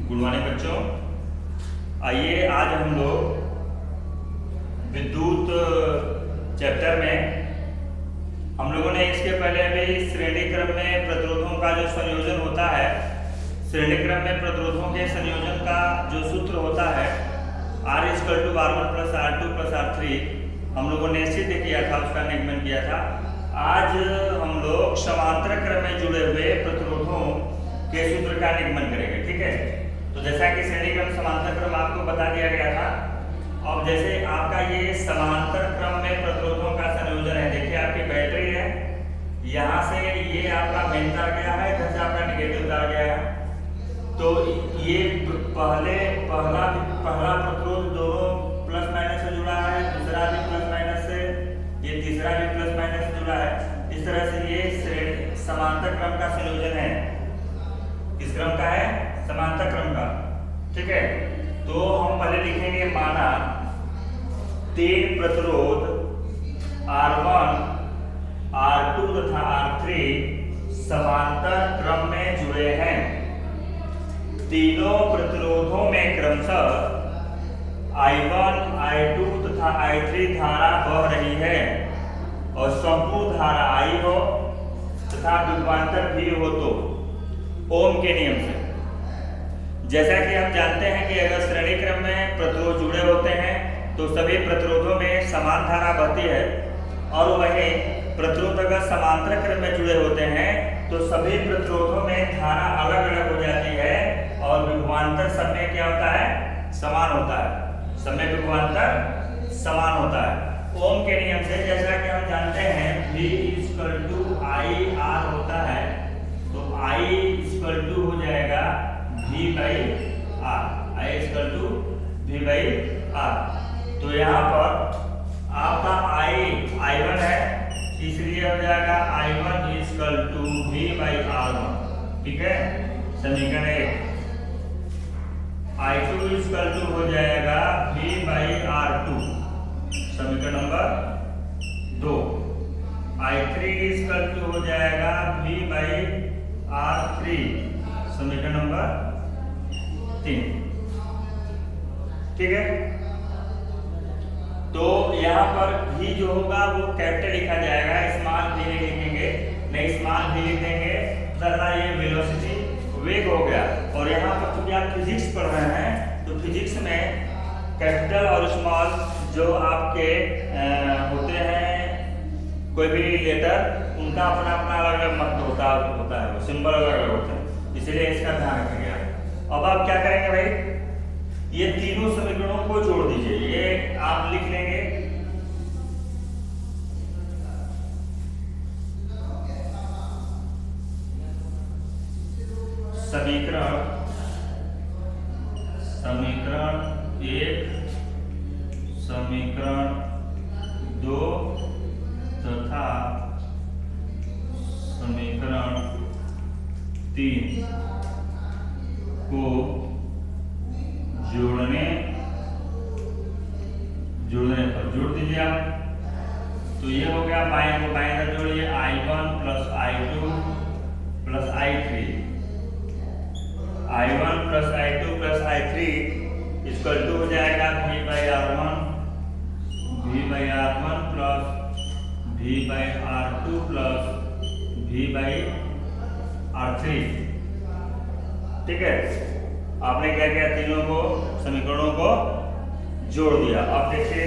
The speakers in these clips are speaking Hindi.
गुड मॉर्निंग बच्चों। आइए आज हम लोग विद्युत चैप्टर में हम लोगों ने इसके पहले भी श्रेणी क्रम में प्रतिरोधों का जो संयोजन होता है, श्रेणी क्रम में प्रतिरोधों के संयोजन का जो सूत्र होता है R=R1 + R2 + R3 हम लोगों ने सिद्ध किया था, उसका निगमन किया था। आज हम लोग समांतर क्रम में जुड़े हुए प्रतिरोधों के सूत्र का निगमन करेंगे, ठीक है। तो जैसा कि श्रेणी क्रम समांतर क्रम आपको बता दिया गया था, अब जैसे आपका ये समांतर क्रम में प्रतिरोधों का संयोजन है। देखिए आपकी बैटरी है, यहाँ से ये आपका मेन तार गया है, इधर से आपका नेगेटिव तार गया है। तो ये पहला प्रतिरोध दोनों प्लस माइनस से जुड़ा है, दूसरा भी प्लस माइनस से, ये तीसरा भी प्लस माइनस से जुड़ा है। इस तरह से ये समांतर क्रम का संयोजन है। किस क्रम का है? समांतर क्रम का, ठीक है। तो हम पहले लिखेंगे माना 3 प्रतिरोध R1, R2 तथा R3 समांतर क्रम में जुड़े हैं। तीनों प्रतिरोधों में क्रमशः I1, I2 तथा I3 धारा बह रही है और संपूर्ण धारा I हो तथा विभवांतर भी हो तो ओम के नियम से। जैसा कि हम जानते हैं कि अगर श्रेणी क्रम में प्रतिरोध जुड़े होते हैं तो सभी प्रतिरोधों में समान धारा बहती है, और वहीं प्रतिरोध अगर समांतर क्रम में जुड़े होते हैं तो सभी प्रतिरोधों में धारा अलग अलग हो जाती है और विभवांतर सब में क्या होता है? समान होता है। सब में विभवांतर समान होता है ओम के नियम से। जैसा कि हम जानते हैं V=IR होता है, तो I हो जाएगा V/R। I=V/R। तो यहाँ पर आपका I1 है, इसलिए हो जाएगा I1 V/R1, ठीक है। समीकरण 1। I2 हो जाएगा V/R2, समीकरण नंबर 2। I3 हो जाएगा V/R3, समीकरण नंबर 3, ठीक है। तो यहाँ पर भी जो होगा वो कैपिटल लिखा जाएगा, स्मॉल भी नहीं लिखेंगे, नहीं स्मॉल भी लिख देंगे, तथा ये वेलोसिटी वेग हो गया। और यहाँ पर क्योंकि आप फिजिक्स पढ़ रहे हैं तो फिजिक्स में कैपिटल और स्मॉल जो आपके होते हैं कोई भी लेटर, उनका अपना अपना अलग अलग महत्व होता है, सिंबल अलग अलग होते हैं, इसलिए इसका ध्यान रखेंगे। अब आप क्या करेंगे भाई, ये तीनों समीकरणों को जोड़ दीजिए। ये आप लिख लेंगे समीकरण 1, समीकरण 2 तथा समीकरण 3 को जोड़ने पर जोड़ दीजिए आप। तो ये हो गया बाएं को बाएं तरफ जोड़िए, I1 + I2 + I3। I1 + I2 + I3 हो जाएगा V/R1 + V/R2 + V/R3, ठीक है। आपने क्या किया? तीनों को समीकरणों को जोड़ दिया। अब देखिए,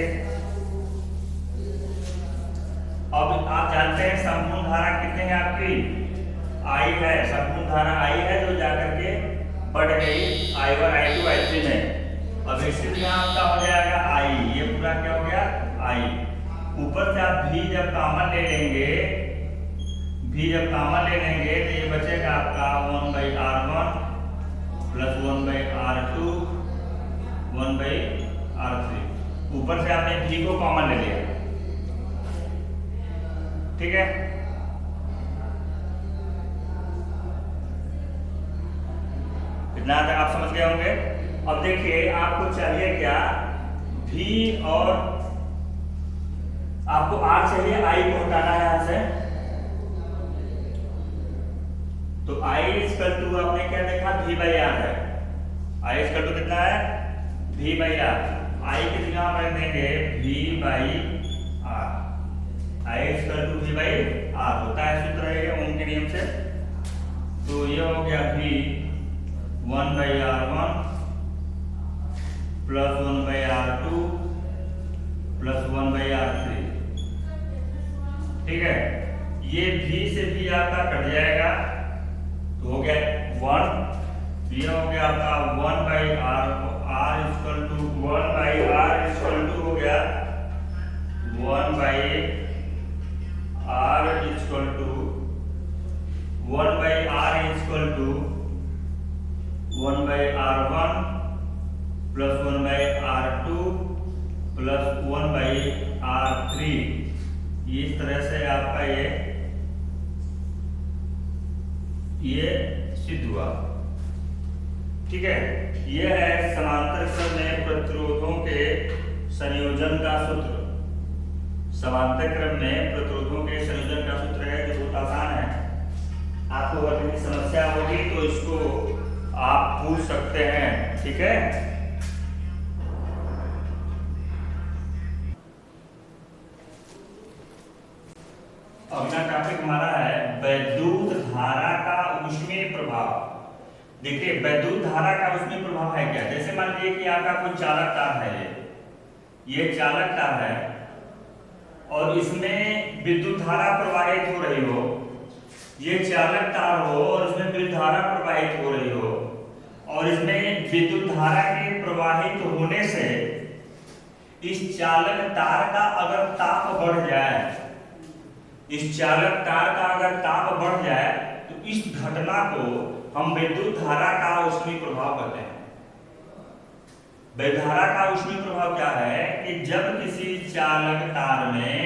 अब आप जानते हैं संपूर्ण धारा कितनी है आपकी? I है, संपूर्ण धारा I है जो जाकर के बढ़ गई I1, I2, I3 में। अब इसलिए आपका हो जाएगा I, ये पूरा क्या हो गया? I। ऊपर से आप V जब कॉमन ले लेंगे, तो ये बचेगा आपका 1/R1 + 1/R2 1/R3। ऊपर से आपने V को कॉमन ले लिया, ठीक है। इतना तक आप समझ गए होंगे। अब देखिए आपको चाहिए क्या? V और आपको R चाहिए, I को हटाना है यहाँ से। तो I आपने क्या देखा? V/R है। आई इक्वल टू कितना है V बाई आर। आई की जगह हम रख देंगे V by R. I equal to V by R होता है सूत्र है ओम के नियम से। तो ये हो गया V 1 by R1 plus 1 by R2 plus 1 by R3। ठीक है, ये V से भी आपका कट जाएगा तो हो गया 1। ये हो गया आपका 1 by R equal to 1 by R equal to हो गया 1 by R equal to 1 by R equal to 1 by R1 plus 1 by R2 plus 1 by R3। इस तरह से आपका ये सिद्ध हुआ। ठीक है, यह है समांतर क्रम में प्रतिरोधों के संयोजन का सूत्र। समांतर क्रम में प्रतिरोधों के संयोजन का सूत्र है जो बहुत आसान है। आपको अगर कोई समस्या होगी तो इसको आप पूछ सकते हैं। ठीक है, अगला टॉपिक हमारा है वैद्युत धारा का ऊष्मीय प्रभाव। देखिए वैद्युत धारा का ऊष्मीय प्रभाव है क्या। जैसे मान लीजिए कि आपका कोई चालक तार है, ये चालक तार है और इसमें विद्युत धारा प्रवाहित हो रही हो। ये चालक तार हो और इसमें विद्युत धारा प्रवाहित हो रही हो और इसमें विद्युत धारा के प्रवाहित होने से इस चालक तार का अगर ताप बढ़ जाए, इस चालक तार का अगर ताप बढ़ जाए तो इस घटना को हम विद्युत धारा का ऊष्मीय प्रभाव कहते हैं। विद्युत धारा का ऊष्मीय प्रभाव क्या है कि जब किसी चालक तार में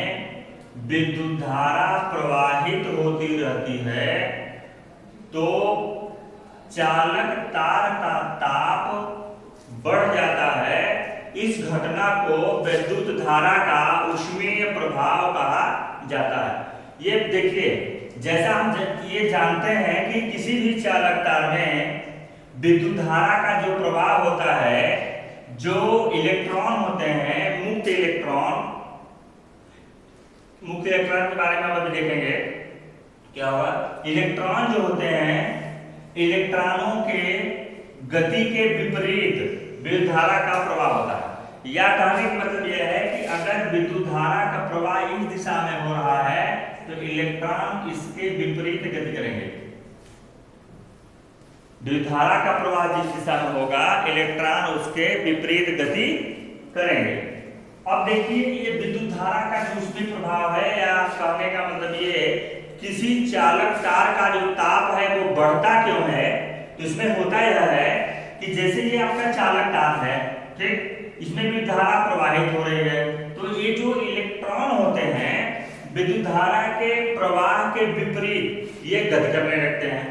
विद्युत धारा प्रवाहित होती रहती है तो चालक तार का ताप बढ़ जाता है। इस घटना को विद्युत धारा का ऊष्मीय प्रभाव कहा जाता है। ये देखिए, जैसा हम ये जानते हैं कि किसी भी चालक तार में विद्युत धारा का जो प्रवाह होता है, जो इलेक्ट्रॉन होते हैं मुक्त इलेक्ट्रॉन के बारे में हम अभी देखेंगे क्या होगा। इलेक्ट्रॉन जो होते हैं, इलेक्ट्रॉनों के गति के विपरीत विद्युत धारा का प्रवाह होता है। या कहने का मतलब यह है कि अगर विद्युत धारा का प्रवाह इस दिशा में हो रहा है तो इलेक्ट्रॉन इसके विपरीत गति करेंगे। विद्युत धारा का प्रवाह जिस दिशा में होगा इलेक्ट्रॉन उसके विपरीत गति करेंगे। अब देखिए ये विद्युत धारा का जो ऊष्मीय प्रभाव है, या कहने का मतलब ये किसी चालक तार का जो ताप है वो बढ़ता क्यों है। तो इसमें होता यह है कि जैसे ये आपका चालक तार है, ठीक, इसमें भी धारा प्रवाहित हो रही है तो ये जो इलेक्ट्रॉन होते हैं विद्युत धारा के प्रवाह के विपरीत ये गति करने लगते हैं।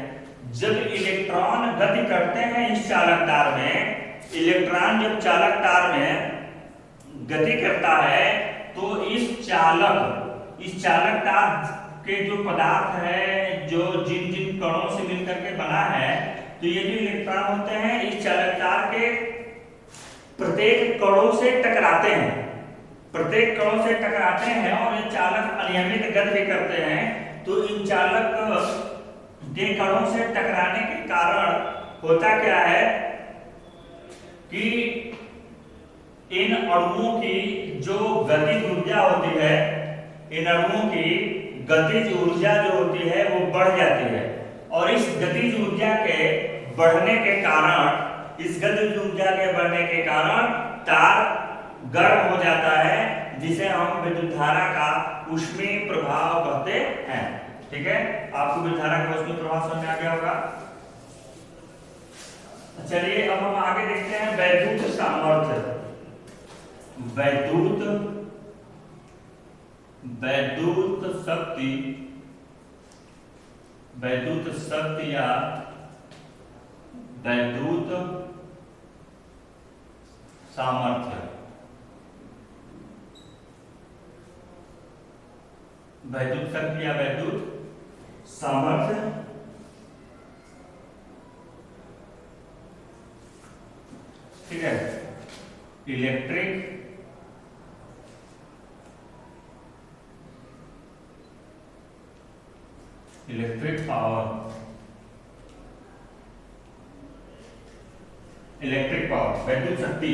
जब इलेक्ट्रॉन गति करते हैं इस चालक तार में, इलेक्ट्रॉन जब चालक तार में गति करता है तो इस चालक तार के जो पदार्थ है, जो जिन जिन कणों से मिलकर के बना है, तो ये जो इलेक्ट्रॉन होते हैं इस चालक तार के प्रत्येक कणों से टकराते हैं, और ये चालक अनियमित गति करते हैं। तो इन चालक के कणों से टकराने के कारण होता क्या है कि इन अणुओं की जो गतिज ऊर्जा होती है, इन अणुओं की गतिज ऊर्जा जो होती है वो बढ़ जाती है। और इस गतिज ऊर्जा के बढ़ने के कारण तार गर्म हो जाता है, जिसे हम विद्युत धारा का ऊष्मीय प्रभाव कहते हैं। ठीक है, आपको विद्युत धारा का ऊष्मीय प्रभाव समझ में आ गया होगा। चलिए अब हम आगे देखते हैं वैद्युत सामर्थ्य। वैद्युत शक्ति या वैद्युत सामर्थ्य। वैद्युत शक्ति या वैद्युत सामर्थ्य ठीक है, इलेक्ट्रिक पावर, इलेक्ट्रिक पावर वैद्युत शक्ति।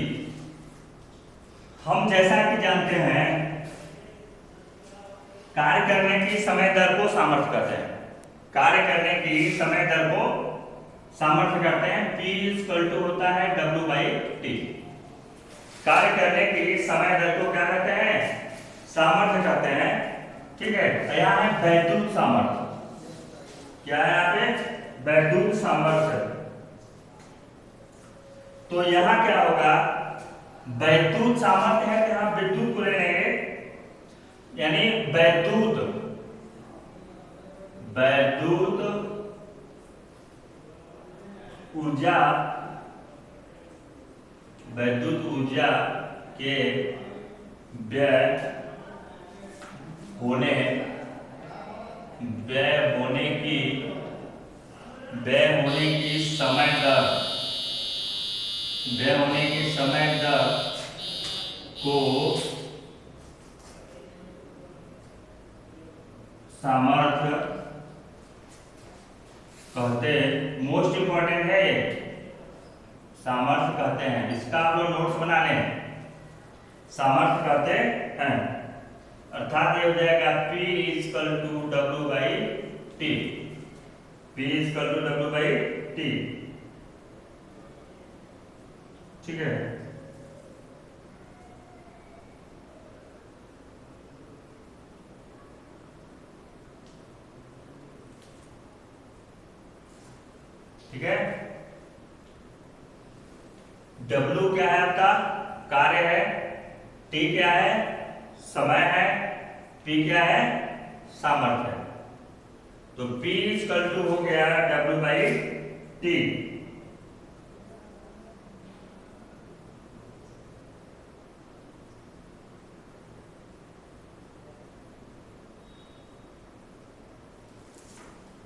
हम जैसा कि जानते हैं कार्य करने की समय दर को सामर्थ्य कहते हैं, कार्य करने की समय दर को सामर्थ्य कहते हैं। P होता है W/T। कार्य करने की समय दर को क्या कहते हैं, सामर्थ्य कहते हैं। ठीक है, यहाँ है वैद्युत सामर्थ्य। क्या है यहाँ पे, वैद्युत सामर्थ्य। तो यहाँ क्या होगा, वैद्युत सामर्थ्य है, यहाँ विद्युत को ले लेंगे, यानी वैद्युत ऊर्जा, वैद्युत ऊर्जा के व्यय होने की समय दर को सामर्थ्य कहते, मोस्ट इंपॉर्टेंट है ये, सामर्थ्य कहते हैं। इसका आप लोग नोट्स बना लें, सामर्थ्य कहते हैं। अर्थात ये हो जाएगा P = W/T। ठीक है, ठीक है। W क्या है आपका, कार्य है, T क्या है, समय है, P क्या है, सामर्थ्य है। तो P = हो गया W/T।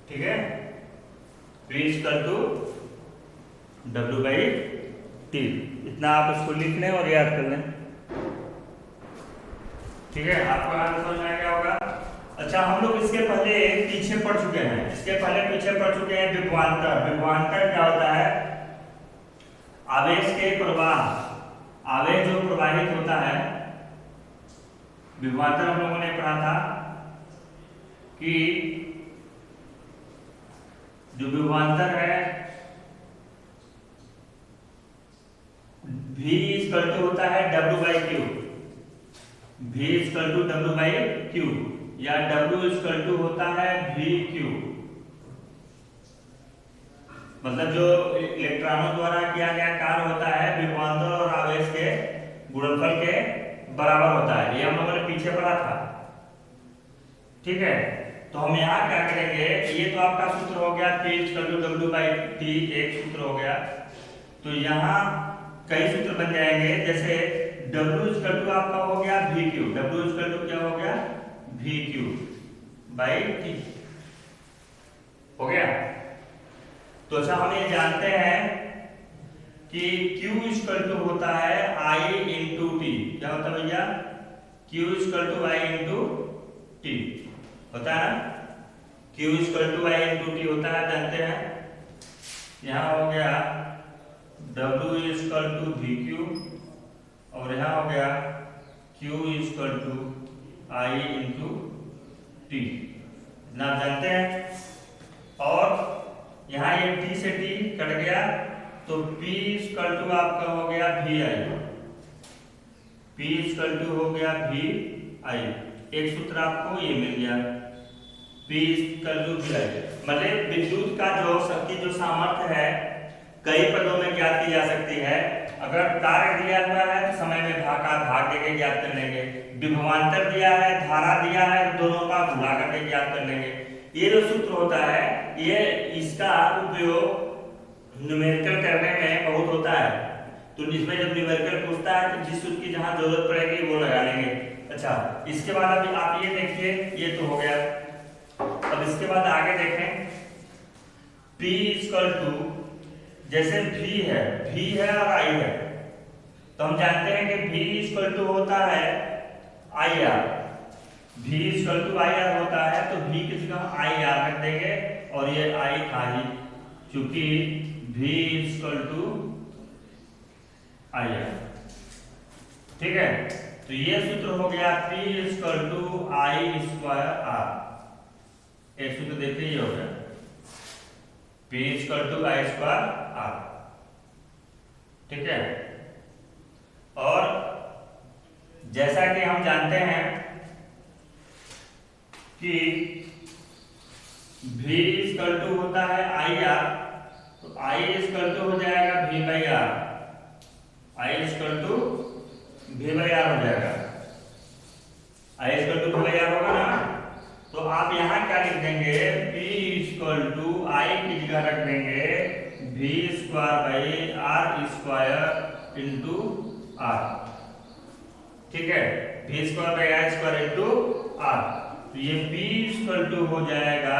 ठीक है, P = W/T। इतना आप इसको लिख लें और याद कर लें। ठीक है, आपको यहाँ समझ में आ गया होगा। अच्छा, हम लोग इसके पहले पीछे पढ़ चुके हैं विभवांतर। विभवांतर क्या होता है, आवेश के प्रवाह, आवेश जो प्रवाहित होता है, विभवांतर हम लोगों ने पढ़ा था कि जो विभवांतर है V = होता है W/Q, V = W/Q या W = होता है VQ। मतलब जो इलेक्ट्रॉनों द्वारा किया गया कार्य होता है विभवांतर और आवेश के गुणनफल के बराबर होता है। ये हम लोगों ने पीछे पढ़ा था। ठीक है, तो हम यहाँ क्या करेंगे, ये तो आपका सूत्र हो गया P = W/T, एक सूत्र हो गया। तो यहाँ कई सूत्र बन जाएंगे, जैसे W = आपका हो गया VQ, W = क्या हो गया, VQ/T हो गया। तो अच्छा, हम ये जानते हैं कि Q = होता है I × T। क्या होता है भैया, Q = I × T होता है ना, Q = I × T होता है, जानते हैं। यहाँ हो गया W = VQ और यहाँ हो गया Q = I × T, ना जानते हैं। और यहाँ ये T से T कट गया, तो P = आपका हो गया VI, P = हो गया VI। एक सूत्र आपको ये मिल गया, P = VI। मतलब विद्युत का जो शक्ति, जो सामर्थ्य है, कई पदों में ज्ञात की जा सकती है। अगर कार्य दिया हुआ है तो समय में भाग देके ज्ञात कर लेंगे, विभवांतर दिया है, धारा दिया है, दोनों का गुणा करके ज्ञात कर लेंगे। ये जो सूत्र होता है, ये इसका उपयोग न्यूमेरिकल करने में बहुत होता है। तो इसमें जब न्यूमेरिकल पूछता है तो जिस सूत्र की जहां जरूरत पड़ेगी वो लगा लेंगे। अच्छा, इसके बाद अभी आप ये देखिए, ये तो हो गया। अब इसके बाद आगे देखें, P = जैसे V है और I है, तो हम जानते हैं कि V इक्वल टू होता है IR, V equal to IR होता है, तो V की जगह IR रख देंगे और ये I था ही, क्योंकि V इक्वल टू IR। ठीक है, तो ये सूत्र हो गया P equal to I square R। एक सूत्र देखिए ये हो गया P equal to I square R। ठीक है, और जैसा कि हम जानते हैं कि V इक्वल टू होता है IR, तो I इक्वल टू हो जाएगा V by R, I equal to V by R हो जाएगा, I equal to V by R होगा ना। तो आप यहाँ क्या लिख देंगे, P इक्वल टू I की जगह रख देंगे V square by R square into R। ठीक है, V square by R square into R। तो ये P इक्वल टू हो जाएगा,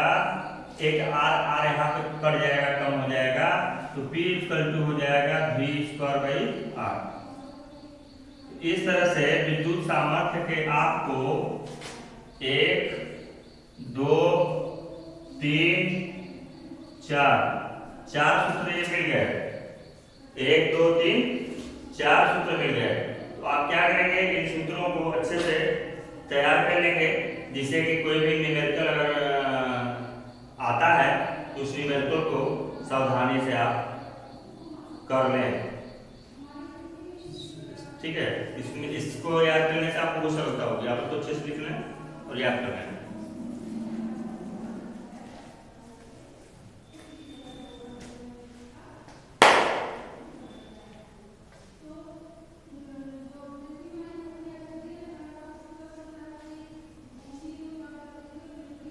एक R यहाँ पे कट जाएगा, कम हो जाएगा, तो P इक्वल टू हो जाएगा V स्क्वायर बाई R। इस तरह से विद्युत सामर्थ्य के आपको 1 2 3 4 सूत्र ये मिल गए, 1 2 3 4 सूत्र मिल गए। तो आप क्या करेंगे, इन सूत्रों को अच्छे से तैयार कर लेंगे, जिससे कि कोई भी न्यूमेरिकल अगर आता है तो उस न्यूमेरिकल को सावधानी से आप कर लें। ठीक है, इसको याद करने से आपको बहुत सरलता होगी, आप तो अच्छे से लिख लें और याद कर लें।